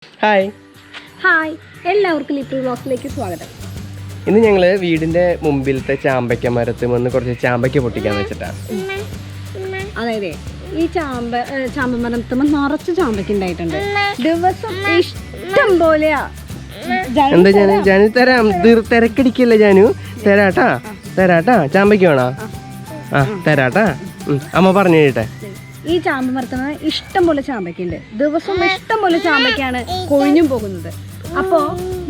Hi hi, എല്ലാവർക്കും ലിപ്രി വ്ലോഗ്സിലേക്ക് സ്വാഗതം. ഇന്ന് ഞങ്ങൾ വീടിൻ്റെ മുമ്പിലത്തെ ചാമ്പയ്ക്ക മരത്തിൽ വന്ന് കുറച്ച് ചാമ്പയ്ക്ക പൊട്ടിക്കാൻ വെച്ചിട്ടാണ്. അതായത് ഈ ചാമ്പ മരത്തുമ്പോൾ നിറച്ച് ചാമ്പയ്ക്ക ഉണ്ടായിട്ടുണ്ട്. ദിവസം ഇഷ്ടം പോലെയാ. എന്താ ജാനു തരാം, തിരക്കടിക്കല്ലേ ജാനു? തരാട്ടാ ചാമ്പയ്ക്ക വേണോ? ആ തരാട്ടാ. അമ്മ പറഞ്ഞു കേട്ടെ. ഈ ചാമ്പ മരത്തുമ്പോൾ ഇഷ്ടം പോലെ ചാമ്പയ്ക്കുണ്ട്. ദിവസം ഇഷ്ടം പോലെ ചാമ്പയ്ക്കാണ് കൊഴിഞ്ഞും പോകുന്നത്. അപ്പോൾ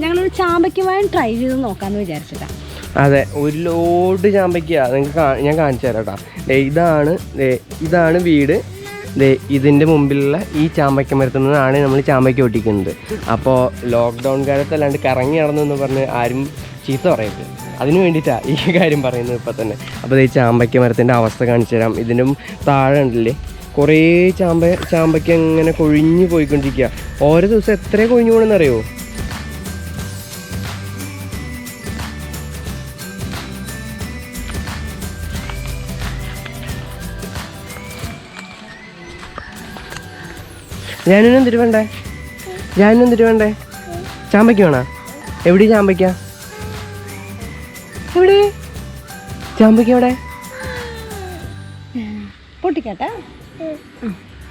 ഞങ്ങളൊരു ചാമ്പയ്ക്കുമായി ട്രൈ ചെയ്ത് നോക്കാമെന്ന് വിചാരിച്ചിട്ടാണ്. അതെ, ഒരു ലോഡ് ചാമ്പയ്ക്ക നിങ്ങൾക്ക് ഞാൻ കാണിച്ചു തരാം കേട്ടോ. ഇതാണ് വീട്. ഇതിൻ്റെ മുമ്പിലുള്ള ഈ ചാമ്പയ്ക്ക മരത്തിൽ നിന്നാണ് നമ്മൾ ചാമ്പയ്ക്ക പൊട്ടിക്കുന്നത്. അപ്പോൾ ലോക്ക്ഡൗൺ കാലത്ത് അല്ലാണ്ട് കറങ്ങി നടന്നു എന്ന് പറഞ്ഞ് ആരും ചീത്ത പറയരുത്. അതിന് വേണ്ടിയിട്ടാണ് ഈ കാര്യം പറയുന്നത് ഇപ്പം തന്നെ. അപ്പോൾ ഈ ചാമ്പയ്ക്ക മരത്തിൻ്റെ അവസ്ഥ കാണിച്ചു തരാം. ഇതിൻ്റെ താഴെ ഉണ്ടല്ലേ കുറേ ചാമ്പയ്ക്ക ഇങ്ങനെ കൊഴിഞ്ഞു പോയിക്കൊണ്ടിരിക്കുക. ഓരോ ദിവസം എത്ര കൊഴിഞ്ഞു പോകണമെന്നറിയോ? ഞാനും എന്തിട്ട് വേണ്ടേ? ചാമ്പയ്ക്ക വേണോ? എവിടെ ചാമ്പയ്ക്ക? എവിടെ ചാമ്പയ്ക്ക? എവിടെ? പൊട്ടിക്കട്ടെ.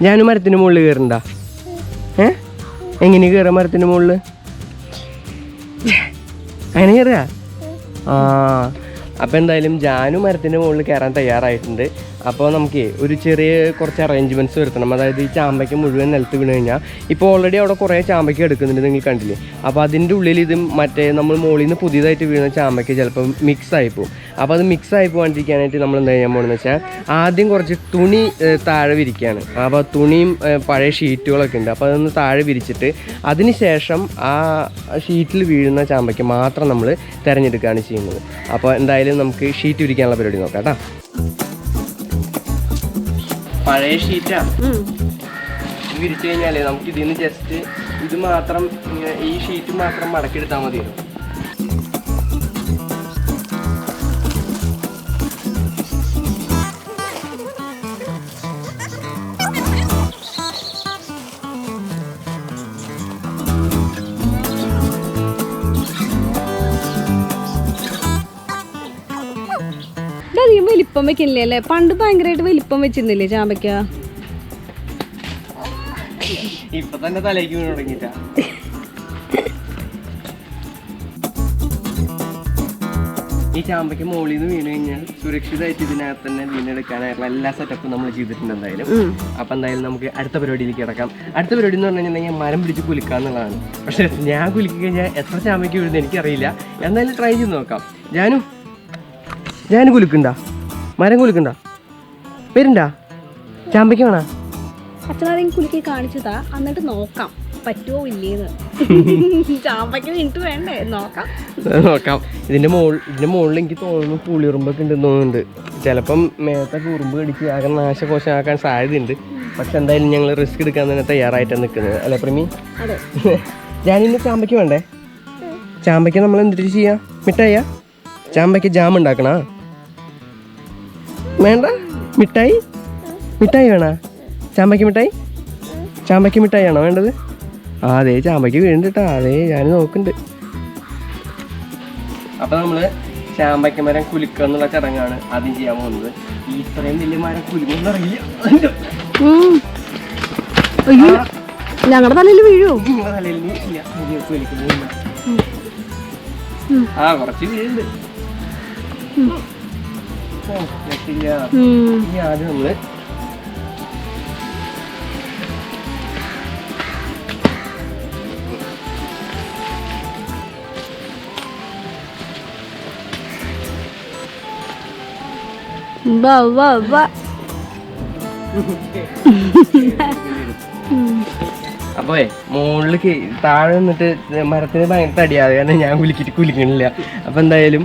ഞാനും മരത്തിൻ്റെ മുകളിൽ കയറണ്ട? എങ്ങനെ കയറാം മരത്തിൻ്റെ മുകളിൽ? അങ്ങനെ കയറുക? ആ, അപ്പോൾ എന്തായാലും ജാനു മരത്തിൻ്റെ മുകളിൽ കയറാൻ തയ്യാറായിട്ടുണ്ട്. അപ്പോൾ നമുക്ക് ഒരു കുറച്ച് അറേഞ്ച്മെൻറ്റ്സ് വരുത്തണം. അതായത് ഈ ചാമ്പയ്ക്ക് മുഴുവൻ നിലത്ത് വീണ് കഴിഞ്ഞാൽ ഇപ്പോൾ ഓൾറെഡി അവിടെ കുറേ ചാമ്പയ്ക്ക് എടുക്കുന്നുണ്ട്, നിങ്ങൾ കണ്ടില്ലേ? അപ്പോൾ അതിൻ്റെ ഉള്ളിൽ ഇത് നമ്മൾ മുകളിൽ നിന്ന് പുതിയതായിട്ട് വീഴുന്ന ചാമ്പയ്ക്ക് ചിലപ്പോൾ മിക്സ് ആയി പോകും. അപ്പോൾ അത് മിക്സ് ആയി പോകാണ്ടിരിക്കാനായിട്ട് നമ്മൾ എന്താ ചെയ്യാൻ പോകുന്നത് വെച്ചാൽ ആദ്യം കുറച്ച് തുണി താഴെ വിരിക്കുകയാണ്. അപ്പോൾ തുണിയും പഴയ ഷീറ്റുകളൊക്കെ ഉണ്ട്. അപ്പോൾ അതൊന്ന് താഴെ വിരിച്ചിട്ട് അതിന് ശേഷം ആ ഷീറ്റിൽ വീഴുന്ന ചാമ്പയ്ക്ക് മാത്രം നമ്മൾ തിരഞ്ഞെടുക്കുകയാണ് ചെയ്യുന്നത്. അപ്പോൾ എന്തായാലും നമുക്ക് ഷീറ്റ് വിരിക്കാനുള്ള പരിപാടി നോക്കാം കേട്ടോ. പഴയ ഷീറ്റാണ് വിരിച്ചു കഴിഞ്ഞാലേ നമുക്ക് ഇതിൽ നിന്ന് ജസ്റ്റ് ഇത് മാത്രം, ഈ ഷീറ്റ് മാത്രം മടക്കിയെടുത്താൽ മതിയല്ലോ. അധികം വലിപ്പം വെക്കില്ലേ അല്ലേ? പണ്ട് ഭയങ്കരമായിട്ട് വലിപ്പം വെച്ചിരുന്നില്ലേ ചാമ്പയ്ക്ക? ഇപ്പൊ തന്നെ തലേക്ക് വീണ് തുടങ്ങിട്ടാ. ഈ ചാമ്പയ്ക്ക് മുകളിൽ നിന്ന് വീണ് കഴിഞ്ഞാൽ സുരക്ഷിതമായിട്ട് ഇതിനകത്ത് തന്നെ വീണെടുക്കാനായിട്ടുള്ള എല്ലാ സെറ്റപ്പും നമ്മൾ ചെയ്തിട്ടുണ്ട് എന്തായാലും. അപ്പം എന്തായാലും നമുക്ക് അടുത്ത പരിപാടിയിലേക്ക് കിടക്കാം. അടുത്ത പരിപാടി എന്ന് പറഞ്ഞു കഴിഞ്ഞാൽ മരം പിടിച്ച് കുലുക്കുക എന്നുള്ളതാണ്. പക്ഷെ ഞാൻ കുലുക്കി കഴിഞ്ഞാൽ എത്ര ചാമ്പയ്ക്ക് വീഴുന്നത് എനിക്കറിയില്ല. എന്തായാലും ട്രൈ ചെയ്ത് നോക്കാം. ജാനു കുലുക്കണ്ട? മരം കുലുക്കണ്ട? വരുണ്ടാ ചാമ്പയ്ക്ക് വേണോ? അച്ഛനാരെങ്കിലും കുലുക്കി കാണിച്ചതാ, എന്നിട്ട് നോക്കാം പറ്റുമോ ഇല്ലേന്ന്. ചാമ്പയ്ക്ക് വീണിട്ട് വേണ്ടേ? നോക്കാം. ഇതിന്റെ മുകളിൽ എനിക്ക് തോന്നുന്നു പുളിയുറുമ്പൊക്കെ ഉണ്ടെന്ന് തോന്നുന്നുണ്ട്. ചിലപ്പം മേത്തൊക്കെ ഉറുമ്പ് കടിച്ച് ആകെ നാശകോശമാക്കാൻ സാധ്യതയുണ്ട്. പക്ഷെ എന്തായാലും ഞങ്ങൾ റിസ്ക് എടുക്കാൻ തന്നെ തയ്യാറായിട്ടാണ് നിൽക്കുന്നത്, അല്ലേ പ്രമി? ഞാനിന്ന് ചാമ്പയ്ക്ക് വേണ്ടേ? ചാമ്പയ്ക്ക് നമ്മൾ എന്തിട്ട് ചെയ്യാം? മിഠായിയാ? ചാമ്പയ്ക്ക് ജാം ഉണ്ടാക്കണ? വേണ്ട, മിഠായി വേണോ? ചാമ്പയ്ക്ക് മിഠായി ആണോ വേണ്ടത്? അതെ, ചാമ്പയ്ക്ക് വീണ്ടുട്ടാ. അതെ, ഞാൻ നോക്കുന്നുണ്ട്. അപ്പം നമ്മൾ ചാമ്പയ്ക്ക മരം കുലുക്കുക എന്നുള്ള ചടങ്ങാണ് ആദ്യം ചെയ്യാൻ പോകുന്നത്. ഇത്രയും വലിയ മരം കുലുങ്ങുന്നറിയില്ല. ഞങ്ങളുടെ തലയിൽ വീഴോ? നിങ്ങളുടെ തലയിൽ ഇല്ല. ആ, കുറച്ച് വീഴുണ്ട്. ഇനി ആദ്യം നമ്മള് അപ്പോ മുകളിലേക്ക് താഴെ നിന്നിട്ട് മരത്തിന് ഭയങ്കര തടിയാതെ കാരണം ഞാൻ കുലിക്കണില്ല. അപ്പം എന്തായാലും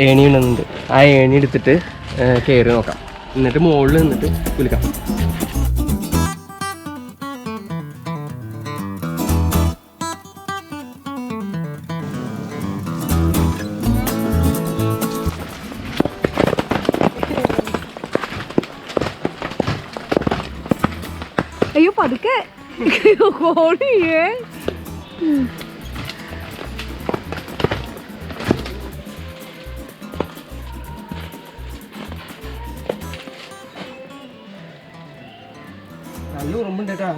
ഏണി ഉണ്ടെന്നുണ്ട്. ആ ഏണി എടുത്തിട്ട് കയറി നോക്കാം. എന്നിട്ട് മുകളിൽ നിന്നിട്ട് കുലിക്കാം. അയ്യോ പതുക്കെ. നല്ല ഉറുമ്പുണ്ട് കേട്ടാ.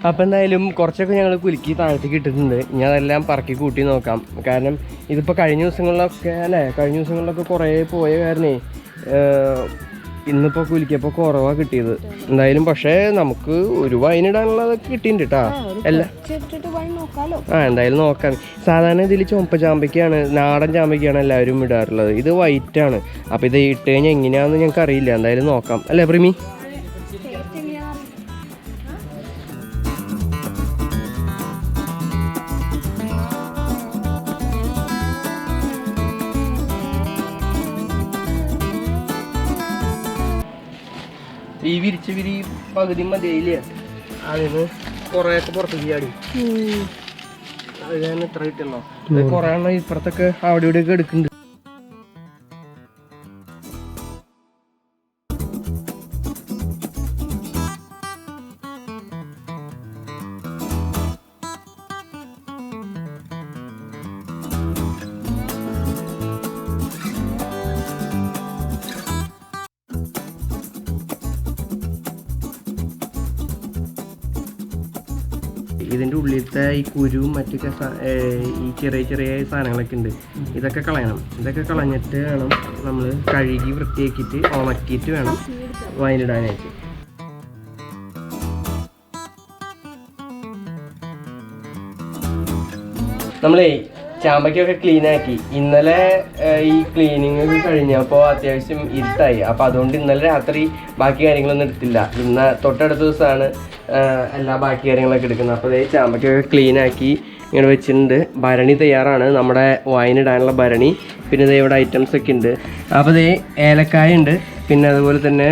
അപ്പം എന്തായാലും കുറച്ചൊക്കെ ഞങ്ങൾ കുലുക്കി താഴത്തേക്ക് ഇട്ടിട്ടുണ്ട്. ഇനി അതെല്ലാം പറക്കി കൂട്ടി നോക്കാം. കാരണം ഇതിപ്പോൾ കഴിഞ്ഞ ദിവസങ്ങളിലൊക്കെ കുറേ പോയ കാരണേ ഇന്നിപ്പോൾ കുലുക്കിയപ്പോൾ കുറവാണ് കിട്ടിയത്. എന്തായാലും പക്ഷേ നമുക്ക് ഒരു വൈനിടാനുള്ളതൊക്കെ കിട്ടിയിട്ടുണ്ട് കേട്ടോ. എല്ലാം എന്തായാലും നോക്കാം. സാധാരണ ഇതിൽ ചുമപ്പ ചാമ്പയ്ക്കാണ്, നാടൻ ചാമ്പയ്ക്കാണ് എല്ലാവരും ഇടാറുള്ളത്. ഇത് വൈറ്റാണ്. അപ്പോൾ ഇത് ഇട്ട് കഴിഞ്ഞാൽ എങ്ങനെയാണെന്ന് ഞങ്ങൾക്ക് അറിയില്ല. എന്തായാലും നോക്കാം അല്ലേ പ്രിമി? ഈ വിരി പകുതി മതിയില്ലേ, അതിന് കുറേയൊക്കെ പുറത്തേക്ക് ചാടി. അത് ഞാൻ എത്ര കിട്ടല്ലോ, കുറേ എണ്ണം ഇപ്പുറത്തൊക്കെ അവിടെ ഇവിടെയൊക്കെ എടുക്കുന്നുണ്ട്. ഇതിൻ്റെ ഉള്ളിലത്തെ ഈ കുരുവും മറ്റൊക്കെ ഈ ചെറിയ സാധനങ്ങളൊക്കെ ഉണ്ട്. ഇതൊക്കെ കളയണം. ഇതൊക്കെ കളഞ്ഞിട്ട് വേണം നമ്മൾ കഴുകി വൃത്തിയാക്കിയിട്ട് ഉണക്കിയിട്ട് വേണം വൈനിടാനായിട്ട്. നമ്മളേ ചാമ്പയ്ക്കൊക്കെ ക്ലീനാക്കി. ഇന്നലെ ഈ ക്ലീനിങ് ഒക്കെ കഴിഞ്ഞപ്പോൾ അത്യാവശ്യം ഇരുട്ടായി. അപ്പോൾ അതുകൊണ്ട് ഇന്നലെ രാത്രി ബാക്കി കാര്യങ്ങളൊന്നും എടുത്തില്ല. ഇന്ന് തൊട്ടടുത്ത ദിവസമാണ് എല്ലാ ബാക്കി കാര്യങ്ങളൊക്കെ എടുക്കുന്നത്. അപ്പോൾ ഈ ചാമ്പയ്ക്കൊക്കെ ക്ലീനാക്കി ഇങ്ങനെ വെച്ചിട്ടുണ്ട്. ഭരണി തയ്യാറാണ്, നമ്മുടെ വൈനിടാനുള്ള ഭരണി. പിന്നെ ഇത് ഇവിടെ ഐറ്റംസ് ഒക്കെ ഉണ്ട്. അപ്പോൾ ഇത് ഏലക്കായ ഉണ്ട്, പിന്നെ അതുപോലെ തന്നെ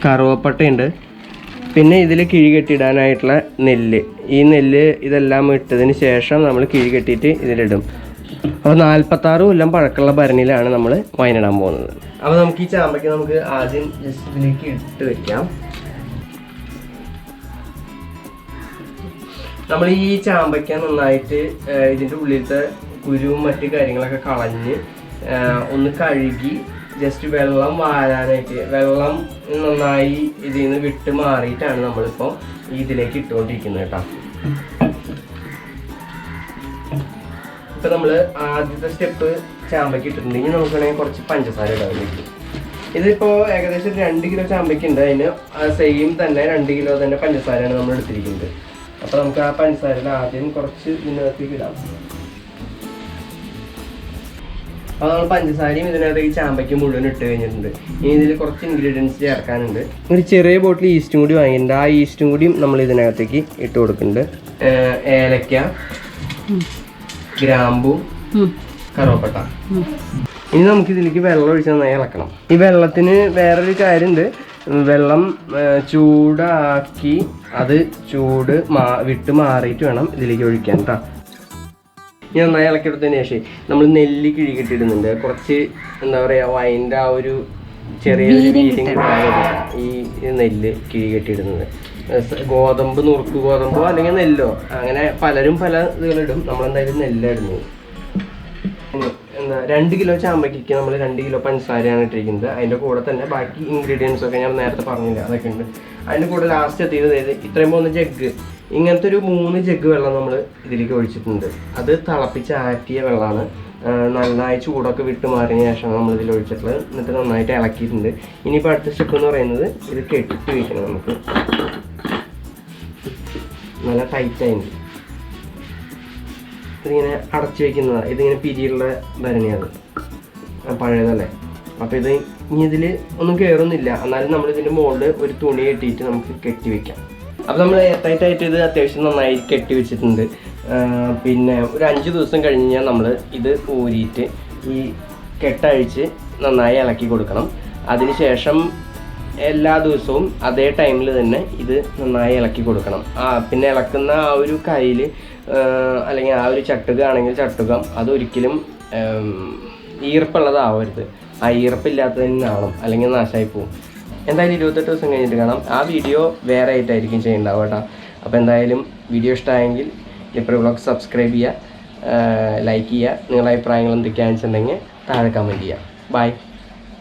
കറുവപ്പട്ടയുണ്ട്, പിന്നെ ഇതിൽ കിഴി കെട്ടിയിടാനായിട്ടുള്ള നെല്ല്. ഈ നെല്ല് ഇതെല്ലാം ഇട്ടതിന് ശേഷം നമ്മൾ കിഴി കെട്ടിയിട്ട് ഇതിലിടും. അപ്പോൾ 46 കൊല്ലം പഴക്കമുള്ള ഭരണിയിലാണ് നമ്മൾ വൈനിടാൻ പോകുന്നത്. അപ്പോൾ നമുക്ക് ഈ ചാമ്പയ്ക്ക് നമുക്ക് ആദ്യം ജസ്റ്റ് ഇതിലേക്ക് ഇട്ട് വെക്കാം. നമ്മൾ ഈ ചാമ്പയ്ക്ക നന്നായിട്ട് ഇതിൻ്റെ ഉള്ളിലത്തെ കുരുവും മറ്റു കാര്യങ്ങളൊക്കെ കളഞ്ഞ് ഒന്ന് കഴുകി ജസ്റ്റ് വെള്ളം വാരാനായിട്ട്, വെള്ളം നന്നായി ഇതിൽ നിന്ന് വിട്ട് മാറിയിട്ടാണ് നമ്മളിപ്പോൾ ഇതിലേക്ക് ഇട്ടുകൊണ്ടിരിക്കുന്നത് കേട്ടോ. ഇപ്പം നമ്മൾ ആദ്യത്തെ സ്റ്റെപ്പ് ചാമ്പയ്ക്ക് ഇട്ടിട്ടുണ്ടെങ്കിൽ നമുക്ക് വേണമെങ്കിൽ കുറച്ച് പഞ്ചസാര ഇടാൻ പറ്റും. ഇതിപ്പോൾ ഏകദേശം 2 കിലോ ചാമ്പയ്ക്ക് ഉണ്ട്. അതിന് സെയിം തന്നെ 2 കിലോ തന്നെ പഞ്ചസാരയാണ് നമ്മൾ എടുത്തിരിക്കുന്നത്. അപ്പോൾ നമുക്ക് ആ പഞ്ചസാരയിൽ ആദ്യം കുറച്ച് ഇതിനകത്തേക്ക് ഇടാം. അപ്പോൾ നമ്മൾ പഞ്ചസാരയും ഇതിനകത്തേക്ക് ചാമ്പയ്ക്ക് മുഴുവൻ ഇട്ട് കഴിഞ്ഞിട്ടുണ്ട്. ഇനി ഇതിൽ കുറച്ച് ഇൻഗ്രീഡിയൻസ് ചേർക്കാനുണ്ട്. ഒരു ചെറിയ ബോട്ടിൽ ഈസ്റ്റും കൂടി വാങ്ങിയിട്ടുണ്ട്. ആ ഈസ്റ്റും കൂടിയും നമ്മൾ ഇതിനകത്തേക്ക് ഇട്ട് കൊടുക്കുന്നുണ്ട്. ഏലക്ക, ഗ്രാമ്പു, കറുവപ്പട്ട. ഇനി നമുക്ക് ഇതിലേക്ക് വെള്ളം ഒഴിച്ച് നന്നായി ഇളക്കണം. ഈ വെള്ളത്തിന് വേറൊരു കാര്യമുണ്ട്. വെള്ളം ചൂടാക്കി അത് ചൂട് വിട്ട് മാറിയിട്ട് വേണം ഇതിലേക്ക് ഒഴിക്കാൻ കേട്ടോ. ഇനി നന്നായി ഇളക്കിയെടുത്തതിന് ശേഷം നമ്മൾ നെല്ല് കിഴി കെട്ടിയിടുന്നുണ്ട്. കുറച്ച് എന്താ പറയുക, വൈൻ്റെ ആ ഒരു ചെറിയൊരു ഫീലിംഗ് കിട്ടാനായിട്ട് ഈ നെല്ല് കിഴി കെട്ടിയിടുന്നത്. ഗോതമ്പ്, നുറുക്ക് ഗോതമ്പോ അല്ലെങ്കിൽ നെല്ലോ, അങ്ങനെ പലരും പല ഇതുകളിടും. നമ്മളെന്തായാലും നെല്ലിടുന്നത്. എന്താ 2 കിലോ ചാമ്പയ്ക്ക് നമ്മൾ 2 കിലോ പഞ്ചസാരയാണ് ഇട്ടിരിക്കുന്നത്. അതിൻ്റെ കൂടെ തന്നെ ബാക്കി ഇൻഗ്രീഡിയൻസ് ഒക്കെ ഞാൻ നേരത്തെ പറഞ്ഞില്ല, അതൊക്കെ ഉണ്ട്. അതിൻ്റെ കൂടെ ലാസ്റ്റ് എത്തിയത് ഇത്രയും പോകുന്ന ജഗ്, ഇങ്ങനത്തെ ഒരു 3 ജഗ് വെള്ളം നമ്മൾ ഇതിലേക്ക് ഒഴിച്ചിട്ടുണ്ട്. അത് തിളപ്പിച്ച് ആറ്റിയ വെള്ളമാണ്. നന്നായി ചൂടൊക്കെ വിട്ട് മാറിയതിന് ശേഷം നമ്മൾ ഇതിൽ ഒഴിച്ചിട്ടുള്ളത്. എന്നിട്ട് നന്നായിട്ട് ഇളക്കിയിട്ടുണ്ട്. ഇനിയിപ്പോൾ അടുത്ത സ്റ്റെപ്പ് എന്ന് പറയുന്നത് ഇത് കെട്ടി വയ്ക്കണം. നമുക്ക് നല്ല ടൈറ്റായിട്ട് ഇതിങ്ങനെ അടച്ചു വെക്കുന്നതാണ്. ഇതിങ്ങനെ പിരിയുള്ള ഭരണിയാണ്, പഴയതല്ലേ. അപ്പോൾ ഇത് ഇനി ഇതിൽ ഒന്നും കയറുന്നില്ല. എന്നാലും നമ്മൾ ഇതിൻ്റെ മുകളിൽ ഒരു തുണി കെട്ടിയിട്ട് നമുക്ക് കെട്ടി വെക്കാം. അപ്പോൾ നമ്മൾ എയർടൈറ്റായിട്ട് ഇത് അത്യാവശ്യം നന്നായി കെട്ടി വെച്ചിട്ടുണ്ട്. പിന്നെ ഒരു 5 ദിവസം കഴിഞ്ഞ് കഴിഞ്ഞാൽ നമ്മൾ ഇത് ഊരിയിട്ട് ഈ കെട്ടഴിച്ച് നന്നായി ഇളക്കി കൊടുക്കണം. അതിനുശേഷം എല്ലാ ദിവസവും അതേ ടൈമിൽ തന്നെ ഇത് നന്നായി ഇളക്കി കൊടുക്കണം. പിന്നെ ഇളക്കുന്ന ആ ഒരു കയ്യിൽ അല്ലെങ്കിൽ ആ ഒരു ചട്ടുക ആണെങ്കിൽ ചട്ടുകം അതൊരിക്കലും ഈർപ്പുള്ളതാവരുത്. ആ ഈർപ്പില്ലാത്തതിനാണോ അല്ലെങ്കിൽ നാശമായി പോവും. എന്തായാലും 28 ദിവസം കഴിഞ്ഞിട്ട് കാണാം. ആ വീഡിയോ വേറെ ആയിട്ടായിരിക്കും ചെയ്യേണ്ടാവുക കേട്ടോ. അപ്പോൾ എന്തായാലും വീഡിയോ ഇഷ്ടമായെങ്കിൽ ലിപ്രി വ്ളോഗ്സ് സബ്സ്ക്രൈബ് ചെയ്യുക, ലൈക്ക് ചെയ്യുക. നിങ്ങളുടെ അഭിപ്രായങ്ങൾ എന്തൊക്കെയാണെന്ന് വെച്ചിട്ടുണ്ടെങ്കിൽ താഴെ കമൻറ്റ് ചെയ്യുക. ബൈ.